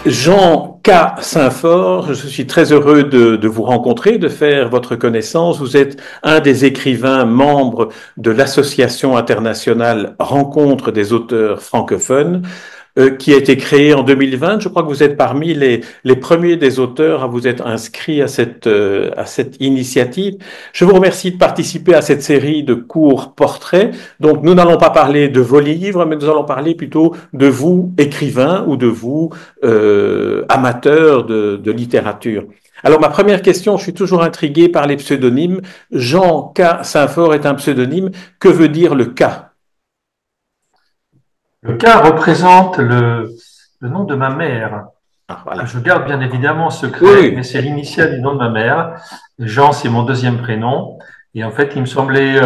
Jean K. Saint-Fort, je suis très heureux de vous rencontrer, de faire votre connaissance. Vous êtes un des écrivains membres de l'Association internationale Rencontre des auteurs francophones, qui a été créée en 2020. Je crois que vous êtes parmi les premiers des auteurs à vous être inscrits à cette initiative. Je vous remercie de participer à cette série de courts portraits. Donc, nous n'allons pas parler de vos livres, mais nous allons parler plutôt de vous, écrivains, ou de vous, amateurs de littérature. Alors, ma première question, je suis toujours intrigué par les pseudonymes. Jean K. Saint-Fort est un pseudonyme. Que veut dire le K? Le K représente le nom de ma mère, Ah, que voilà. je garde bien évidemment Oui, secret, mais oui. c'est l'initiale du nom de ma mère. Jean, c'est mon deuxième prénom. Et en fait, il me semblait,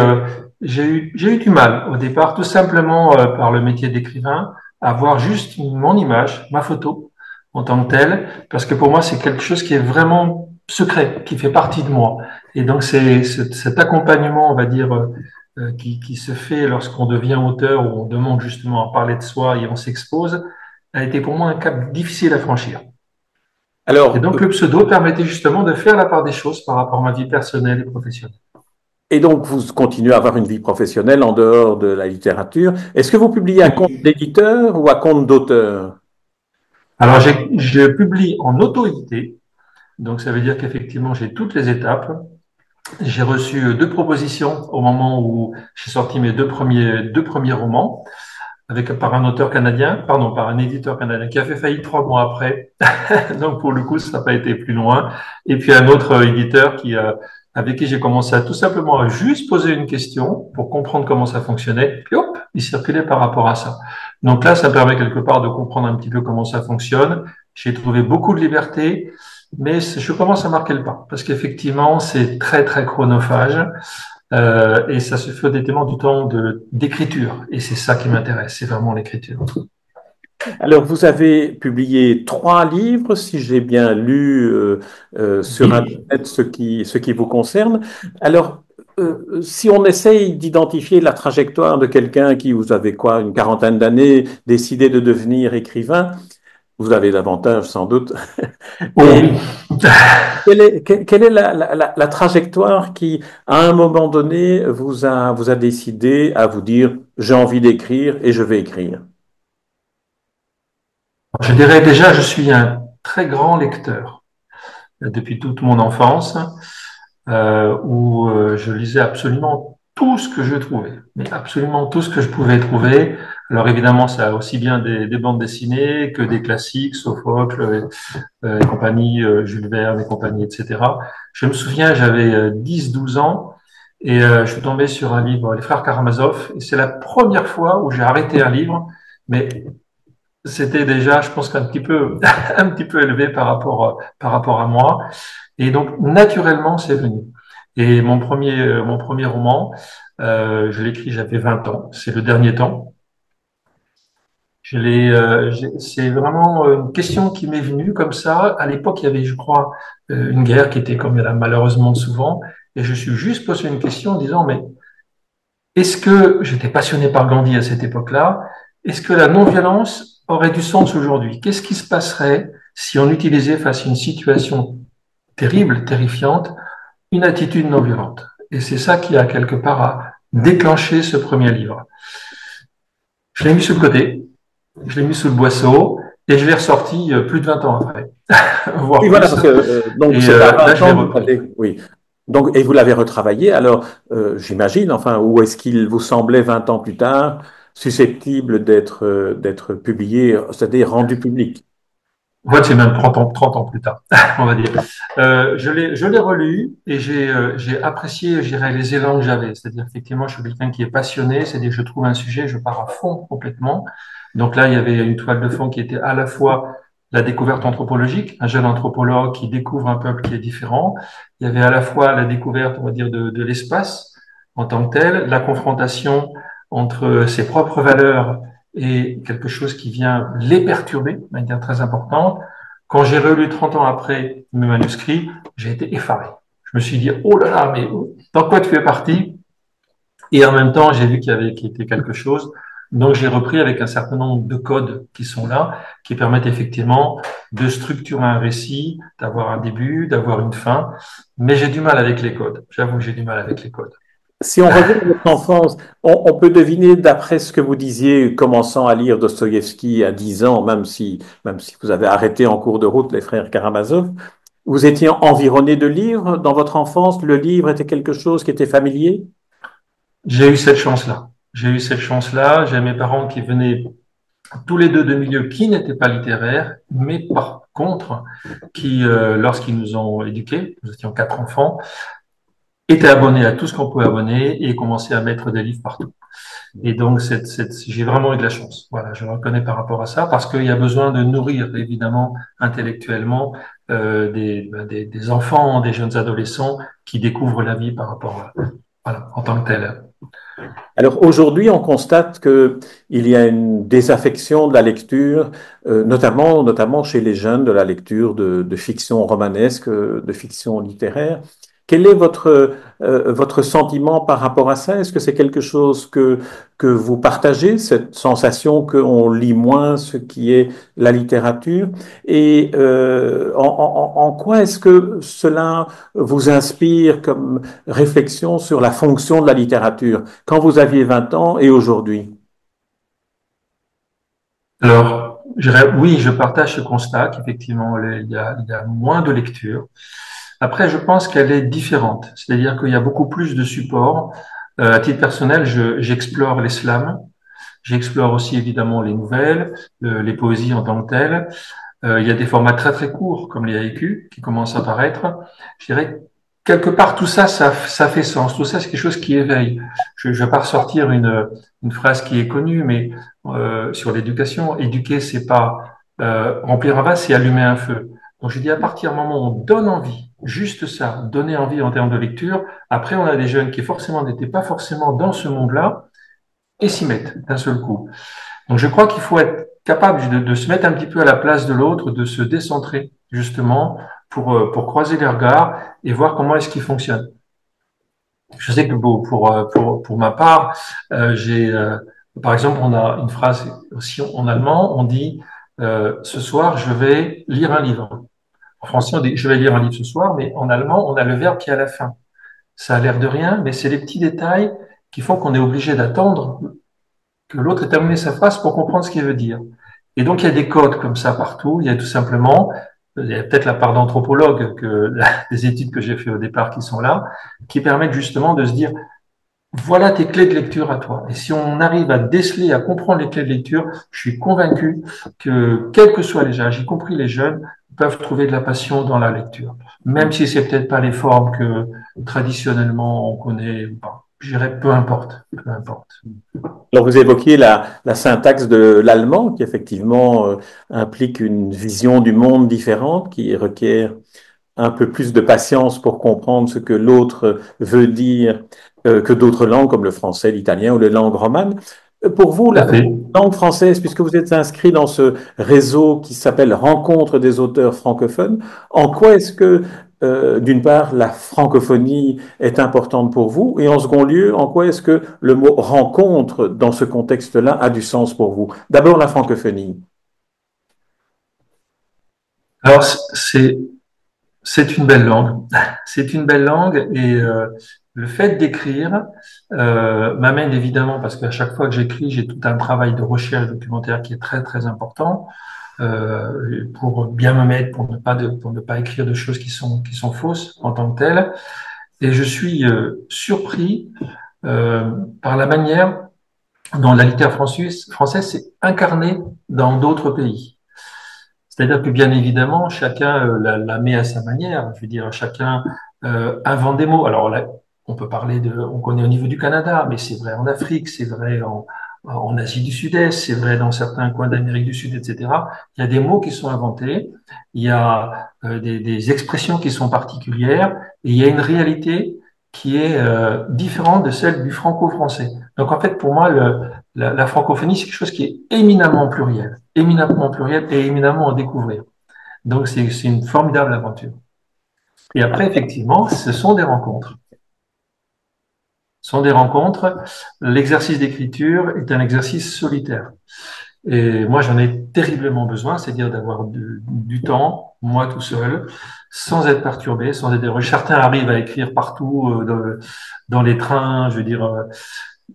j'ai eu du mal au départ, tout simplement par le métier d'écrivain, à voir juste mon image, ma photo en tant que telle, parce que pour moi, c'est quelque chose qui est vraiment secret, qui fait partie de moi. Et donc, c'est cet accompagnement, on va dire, qui se fait lorsqu'on devient auteur, où on demande justement à parler de soi et on s'expose, a été pour moi un cap difficile à franchir. Et Alors, donc, le pseudo permettait justement de faire la part des choses par rapport à ma vie personnelle et professionnelle. et donc, vous continuez à avoir une vie professionnelle en dehors de la littérature. Est-ce que vous publiez à compte d'éditeur ou à compte d'auteur? Alors, je publie en auto-édité. Donc, ça veut dire qu'effectivement, j'ai toutes les étapes. J'ai reçu deux propositions au moment où j'ai sorti mes deux premiers romans par un auteur canadien, pardon, par un éditeur canadien qui a fait faillite 3 mois après. Donc, pour le coup, ça n'a pas été plus loin. Et puis, un autre éditeur avec qui j'ai commencé à tout simplement à juste poser une question pour comprendre comment ça fonctionnait. Puis, hop, il circulait par rapport à ça. Donc là, ça permet quelque part de comprendre un petit peu comment ça fonctionne. J'ai trouvé beaucoup de liberté, mais je commence à marquer le pas parce qu'effectivement, c'est très, très chronophage. Et ça se fait au détriment du temps d'écriture. Et c'est ça qui m'intéresse, c'est vraiment l'écriture. Alors, vous avez publié 3 livres, si j'ai bien lu sur Oui. Internet ce qui vous concerne. Alors, si on essaye d'identifier la trajectoire de quelqu'un qui, vous avez quoi, une quarantaine d'années, décidé de devenir écrivain, vous avez davantage sans doute. Oh Et oui. quelle est la trajectoire qui, à un moment donné, vous a décidé à vous dire, j'ai envie d'écrire et je vais écrire? Je dirais déjà, je suis un très grand lecteur depuis toute mon enfance, où je lisais absolument tout ce que je trouvais, mais absolument tout ce que je pouvais trouver. Alors évidemment, ça a aussi bien des bandes dessinées que des classiques, Sophocle et compagnie, Jules Verne et compagnie, etc. Je me souviens, j'avais 10-12 ans et je suis tombé sur un livre, Les Frères Karamazov, et c'est la première fois où j'ai arrêté un livre, mais c'était déjà, je pense qu'un petit peu, un petit peu élevé par rapport à moi. Et donc, naturellement, c'est venu. Et mon premier roman, je l'ai écrit, j'avais 20 ans. C'est Le Dernier Temps. C'est vraiment une question qui m'est venue comme ça. À l'époque, il y avait, je crois, une guerre qui était comme il y en a malheureusement souvent. Et je suis juste posé une question en disant, mais est-ce que j'étais passionné par Gandhi à cette époque-là? Est-ce que la non-violence aurait du sens aujourd'hui? Qu'est-ce qui se passerait si on utilisait face à une situation terrible, terrifiante, une attitude non violente? Et c'est ça qui a quelque part à déclencher ce premier livre. Je l'ai mis sur le côté, je l'ai mis sous le boisseau et je l'ai ressorti plus de 20 ans après, Oui, voire voilà, plus. parce que donc Et c'est à là, 20 je l'ai ans que vous repris. avez, oui. Donc, et vous l'avez retravaillé, alors j'imagine, enfin, où est-ce qu'il vous semblait 20 ans plus tard susceptible d'être publié, c'est-à-dire rendu public? En fait, c'est même 30 ans plus tard, on va dire. Je l'ai relu et j'ai apprécié, je dirais, les élans que j'avais. C'est-à-dire, effectivement, je suis quelqu'un qui est passionné, c'est-à-dire que je trouve un sujet, je pars à fond complètement. Donc là, il y avait une toile de fond qui était à la fois la découverte anthropologique, un jeune anthropologue qui découvre un peuple qui est différent. Il y avait à la fois la découverte, on va dire, de l'espace en tant que tel, la confrontation entre ses propres valeurs et quelque chose qui vient les perturber de manière très importante. Quand j'ai relu 30 ans après mes manuscrits, j'ai été effaré. Je me suis dit, oh là là, mais dans quoi tu fais partie? Et en même temps, j'ai vu qu'il y avait qui était quelque chose. Donc, j'ai repris avec un certain nombre de codes qui sont là, qui permettent effectivement de structurer un récit, d'avoir un début, d'avoir une fin. Mais j'ai du mal avec les codes. J'avoue que j'ai du mal avec les codes. Si on revient à votre enfance, on peut deviner, d'après ce que vous disiez, commençant à lire Dostoïevski à 10 ans, même si vous avez arrêté en cours de route les frères Karamazov, vous étiez environné de livres dans votre enfance. Le livre était quelque chose qui était familier. J'ai eu cette chance-là. J'ai eu cette chance-là. J'ai mes parents qui venaient tous les deux de milieux qui n'étaient pas littéraires, mais par contre, qui, lorsqu'ils nous ont éduqués, nous étions quatre enfants, étaient abonnés à tout ce qu'on pouvait abonner et commençaient à mettre des livres partout. Et donc, j'ai vraiment eu de la chance. Voilà, je le reconnais par rapport à ça, parce qu'il y a besoin de nourrir, évidemment, intellectuellement, des enfants, des jeunes adolescents qui découvrent la vie par rapport à, voilà, en tant que tel. Alors aujourd'hui, on constate qu'il y a une désaffection de la lecture, notamment chez les jeunes, de la lecture de fiction romanesque, de fiction littéraire. Quel est votre sentiment par rapport à ça? Est-ce que c'est quelque chose que vous partagez, cette sensation qu'on lit moins ce qui est la littérature? Et en quoi est-ce que cela vous inspire comme réflexion sur la fonction de la littérature quand vous aviez 20 ans et aujourd'hui? Alors, oui, je partage ce constat qu'effectivement, il y a moins de lecture. Après, je pense qu'elle est différente. C'est-à-dire qu'il y a beaucoup plus de supports. À titre personnel, j'explore les slams. J'explore aussi évidemment les nouvelles, les poésies en tant que telles. Il y a des formats très très courts comme les haïkus qui commencent à apparaître. Je dirais que quelque part tout ça, ça fait sens. Tout ça, c'est quelque chose qui éveille. Je vais pas ressortir une phrase qui est connue, mais sur l'éducation, éduquer, c'est pas remplir un vase, c'est allumer un feu. Donc je dis à partir du moment où on donne envie, juste ça, donner envie en termes de lecture. Après, on a des jeunes qui forcément n'étaient pas forcément dans ce monde-là et s'y mettent d'un seul coup. Donc je crois qu'il faut être capable de se mettre un petit peu à la place de l'autre, de se décentrer justement pour croiser les regards et voir comment est-ce qu'il fonctionne. Je sais que pour ma part, par exemple, on a une phrase aussi en allemand, on dit ce soir, je vais lire un livre. En français, on dit je vais lire un livre ce soir, mais en allemand, on a le verbe qui est à la fin. Ça a l'air de rien, mais c'est les petits détails qui font qu'on est obligé d'attendre que l'autre ait terminé sa phrase pour comprendre ce qu'il veut dire. Et donc, il y a des codes comme ça partout. Il y a tout simplement, il y a peut-être la part d'anthropologue que des études que j'ai fait au départ qui sont là, qui permettent justement de se dire, voilà tes clés de lecture à toi. Et si on arrive à déceler, à comprendre les clés de lecture, je suis convaincu que, quels que soient les âges, y compris les jeunes, peuvent trouver de la passion dans la lecture. Même si c'est peut-être pas les formes que traditionnellement on connaît ou pas. Je dirais peu importe, peu importe. Alors, vous évoquiez la syntaxe de l'allemand, qui effectivement implique une vision du monde différente, qui requiert un peu plus de patience pour comprendre ce que l'autre veut dire que d'autres langues comme le français, l'italien ou les langues romanes. Pour vous, Tout à la fait. langue française, puisque vous êtes inscrit dans ce réseau qui s'appelle Rencontre des auteurs francophones, en quoi est-ce que, d'une part, la francophonie est importante pour vous, et en second lieu, en quoi est-ce que le mot rencontre dans ce contexte-là a du sens pour vous? D'abord, la francophonie. Alors, c'est une belle langue. C'est une belle langue et le fait d'écrire m'amène évidemment, parce qu'à chaque fois que j'écris, j'ai tout un travail de recherche documentaire qui est très très important pour bien me mettre, pour ne pas écrire de choses qui sont fausses en tant que telles. Et je suis surpris par la manière dont la littérature française s'est incarnée dans d'autres pays. C'est-à-dire que bien évidemment, chacun la met à sa manière. Je veux dire, chacun invente des mots. Alors là, on peut parler on connaît au niveau du Canada, mais c'est vrai en Afrique, c'est vrai en Asie du Sud-Est, c'est vrai dans certains coins d'Amérique du Sud, etc. Il y a des mots qui sont inventés, il y a des expressions qui sont particulières, et il y a une réalité qui est différente de celle du franco-français. Donc en fait, pour moi, la francophonie, c'est quelque chose qui est éminemment pluriel et éminemment à découvrir. Donc c'est une formidable aventure. Et après, effectivement, ce sont des rencontres. Ce sont des rencontres. L'exercice d'écriture est un exercice solitaire. Et moi, j'en ai terriblement besoin, c'est-à-dire d'avoir du temps, moi tout seul, sans être perturbé, sans être dérangé. Certains arrivent à écrire partout, dans les trains, je veux dire,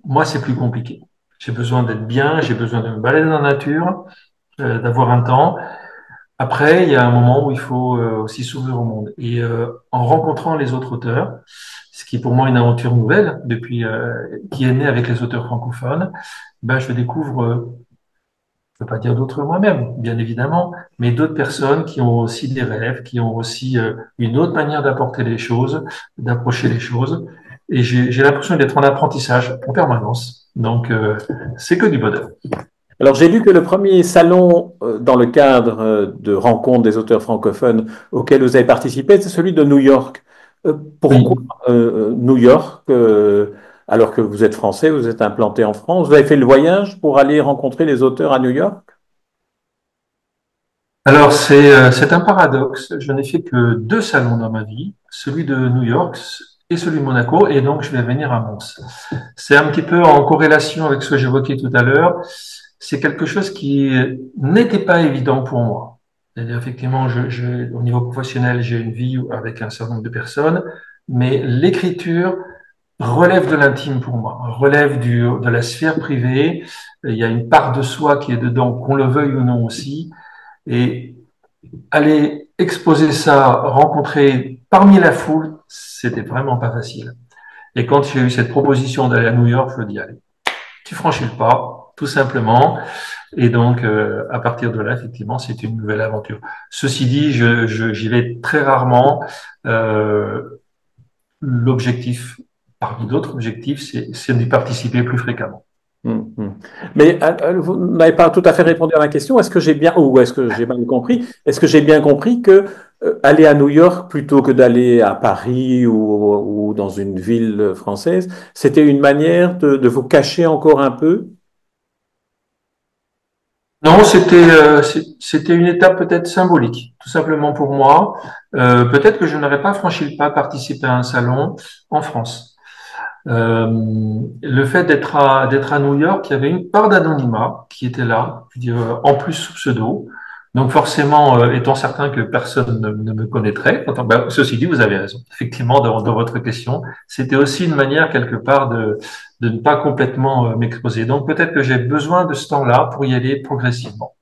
moi, c'est plus compliqué. J'ai besoin d'être bien, j'ai besoin de me balader dans la nature, d'avoir un temps. Après, il y a un moment où il faut aussi s'ouvrir au monde. Et en rencontrant les autres auteurs, ce qui est pour moi une aventure nouvelle, depuis qui est née avec les auteurs francophones, ben, je découvre, je ne peux pas dire d'autres moi-même, bien évidemment, mais d'autres personnes qui ont aussi des rêves, qui ont aussi une autre manière d'apporter les choses, d'approcher les choses. Et j'ai l'impression d'être en apprentissage en permanence. Donc, c'est que du bonheur. Alors, j'ai lu que le premier salon dans le cadre de rencontres des auteurs francophones auquel vous avez participé, c'est celui de New York. Pourquoi Oui. New York, alors que vous êtes français, vous êtes implanté en France? Vous avez fait le voyage pour aller rencontrer les auteurs à New York? Alors, c'est un paradoxe. Je n'ai fait que deux salons dans ma vie, celui de New York et celui de Monaco, et donc je vais venir à Mons. C'est un petit peu en corrélation avec ce que j'évoquais tout à l'heure. C'est quelque chose qui n'était pas évident pour moi. C'est-à-dire, effectivement, au niveau professionnel, j'ai une vie avec un certain nombre de personnes, mais l'écriture relève de l'intime pour moi, relève de la sphère privée. Il y a une part de soi qui est dedans, qu'on le veuille ou non aussi. Et aller exposer ça, rencontrer parmi la foule, c'était vraiment pas facile. Et quand j'ai eu cette proposition d'aller à New York, je me dis, allez, tu franchis le pas, tout simplement. Et donc, à partir de là, effectivement, c'est une nouvelle aventure. Ceci dit, j'y vais très rarement. Euh, L'objectif, parmi d'autres objectifs, c'est d'y participer plus fréquemment. Mhm. Mais vous n'avez pas tout à fait répondu à ma question. Est-ce que j'ai bien, ou est-ce que j'ai mal compris? Est-ce que j'ai bien compris que aller à New York plutôt que d'aller à Paris ou dans une ville française, c'était une manière de vous cacher encore un peu? Non, c'était une étape peut-être symbolique, tout simplement pour moi. Peut-être que je n'aurais pas franchi le pas, participer à un salon en France. Euh, le fait d'être à New York, il y avait une part d'anonymat qui était là, je veux dire, en plus sous pseudo. Donc forcément, étant certain que personne ne me connaîtrait, ceci dit, vous avez raison. Effectivement, dans votre question, c'était aussi une manière quelque part de ne pas complètement m'exposer. Donc peut-être que j'ai besoin de ce temps-là pour y aller progressivement.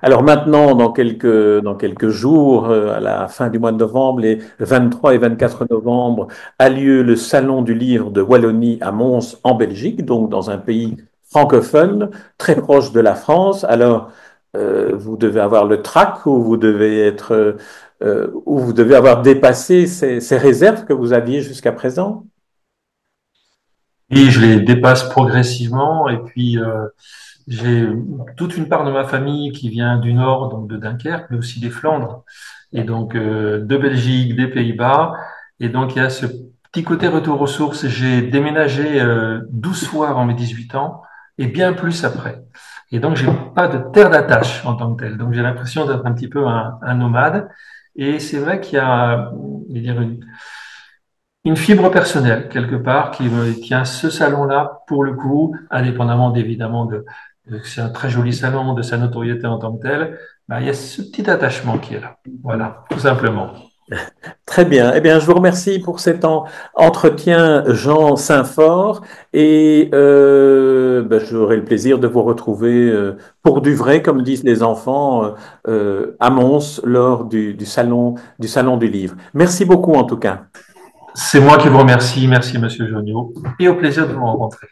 Alors maintenant, dans quelques jours, à la fin du mois de novembre, les 23 et 24 novembre, a lieu le Salon du livre de Wallonie à Mons en Belgique, donc dans un pays francophone, très proche de la France. Alors, vous devez avoir le trac ou vous devez ou vous devez avoir dépassé ces réserves que vous aviez jusqu'à présent. Et je les dépasse progressivement. Et puis, j'ai toute une part de ma famille qui vient du nord, donc de Dunkerque, mais aussi des Flandres, et donc de Belgique, des Pays-Bas. Et donc, il y a ce petit côté retour aux sources. J'ai déménagé 12 fois avant mes 18 ans et bien plus après. Et donc, j'ai pas de terre d'attache en tant que telle. Donc, j'ai l'impression d'être un petit peu un nomade. Et c'est vrai qu'il y a, je vais dire, une fibre personnelle quelque part qui me tient ce salon-là pour le coup, indépendamment évidemment de que c'est un très joli salon, de sa notoriété en tant que tel, bah, il y a ce petit attachement qui est là. Voilà, tout simplement. Très bien. Eh bien, je vous remercie pour cet entretien, Jean Saint-Fort, et ben, j'aurai le plaisir de vous retrouver pour du vrai, comme disent les enfants, à Mons lors du salon du livre. Merci beaucoup en tout cas. C'est moi qui vous remercie. Merci, Monsieur Joniot, et au plaisir de vous rencontrer.